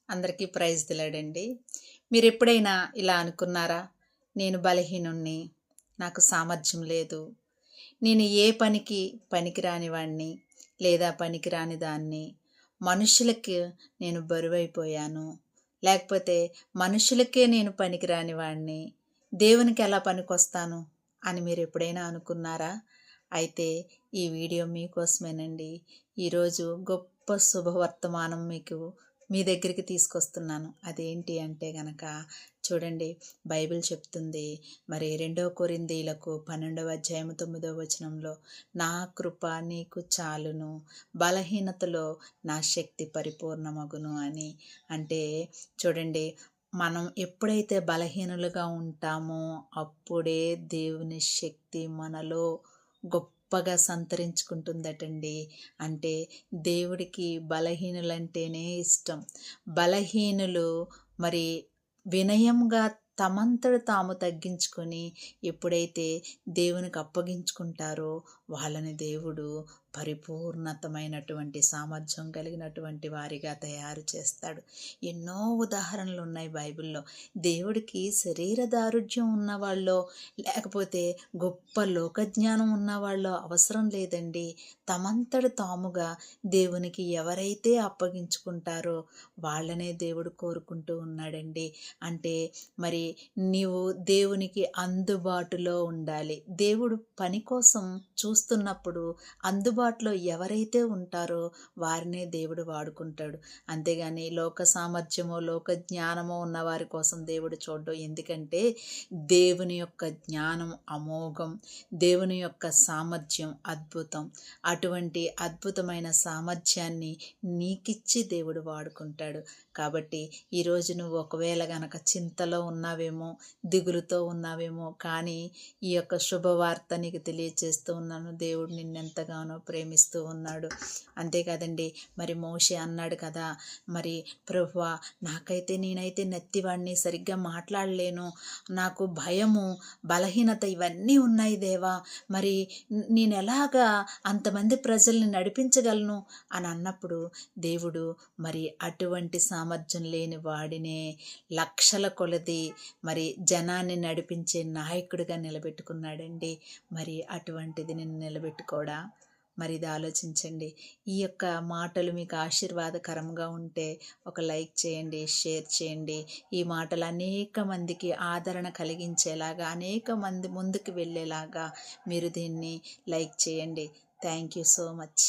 అందరికీ ప్రైజ్ దిలాడండి. మీరెప్పుడైనా ఇలా అనుకున్నారా? నేను బలహీనుణ్ణి, నాకు సామర్థ్యం లేదు, నేను ఏ పనికి పనికిరాని వాడిని లేదా పనికిరాని దాన్ని, మనుషులకి నేను బరువైపోయాను, లేకపోతే మనుషులకే నేను పనికిరాని వాడిని, దేవునికి ఎలా పనికొస్తాను అని మీరు ఎప్పుడైనా అనుకున్నారా? అయితే ఈ వీడియో మీకోసమేనండి. ఈరోజు గొప్ప శుభవర్తమానం మీ దగ్గరికి తీసుకొస్తున్నాను. అదేంటి అంటే గనక చూడండి, బైబిల్ చెప్తుంది మరి 2 కొరింథీయులకు 12వ అధ్యాయం 9వ వచనంలో, నా కృప నీకు చాలును, బలహీనతలో నా శక్తి పరిపూర్ణమగును అని. అంటే చూడండి, మనం ఎప్పుడైతే బలహీనులుగా ఉంటామో అప్పుడే దేవుని శక్తి మనలో గొప్పగా సంతరించుకుంటుందటండి. అంటే దేవుడికి బలహీనులంటేనే ఇష్టం. బలహీనులు మరి వినయంగా తమంతట తాము తగ్గించుకొని ఎప్పుడైతే దేవునికి అప్పగించుకుంటారో వాళ్ళని దేవుడు పరిపూర్ణతమైనటువంటి సామర్థ్యం కలిగినటువంటి వారిగా తయారు చేస్తాడు. ఎన్నో ఉదాహరణలు ఉన్నాయి బైబిల్లో. దేవుడికి శరీర దారుఢ్యం ఉన్నవాళ్ళో లేకపోతే గొప్ప లోకజ్ఞానం ఉన్నవాళ్ళో అవసరం లేదండి. తమంతట తాముగా దేవునికి ఎవరైతే అప్పగించుకుంటారో వాళ్ళనే దేవుడు కోరుకుంటూ ఉన్నాడండి. అంటే మరి నీవు దేవునికి అందుబాటులో ఉండాలి. దేవుడు పని కోసం చూస్తున్నప్పుడు అందుబాటులో ఎవరైతే ఉంటారో వారినే దేవుడు వాడుకుంటాడు. అంతేగాని లోక సామర్థ్యమో లోక జ్ఞానమో ఉన్న వారి కోసం దేవుడు చూడడం. ఎందుకంటే దేవుని యొక్క జ్ఞానం అమోఘం, దేవుని యొక్క సామర్థ్యం అద్భుతం. అటువంటి అద్భుతమైన సామర్థ్యాన్ని నీకిచ్చి దేవుడు వాడుకుంటాడు. కాబట్టి ఈరోజు నువ్వు ఒకవేళ గనక చింతలో ఉన్నావేమో, దిగులుతో ఉన్నావేమో, కానీ ఈ యొక్క శుభవార్త నీకు తెలియచేస్తూ ఉన్నాను. దేవుడు నిన్నెంతగానో ప్రేమిస్తూ ఉన్నాడు. అంతేకాదండి, మరి మోషే అన్నాడు కదా, మరి ప్రభువా నేనైతే నెత్తివాడిని, సరిగ్గా మాట్లాడలేను, నాకు భయము, బలహీనత ఇవన్నీ ఉన్నాయి దేవా, మరి నేను ఎలాగా అంతమంది ప్రజల్ని నడిపించగలను అని అన్నప్పుడు దేవుడు మరి అటువంటి సామర్థ్యం లేని వాడినే లక్షల కొలది మరి జనాన్ని నడిపించే నాయకుడిగా నిలబెట్టుకున్నాడండి. మరి అటువంటిది నేను నిలబెట్టుకోడా? మరి ఇది ఆలోచించండి. ఈ యొక్క మాటలు మీకు ఆశీర్వాదకరంగా ఉంటే ఒక లైక్ చేయండి, షేర్ చేయండి. ఈ మాటలు అనేక మందికి ఆదరణ కలిగించేలాగా, అనేక మంది ముందుకు వెళ్ళేలాగా మీరు దీన్ని లైక్ చేయండి. Thank you so much.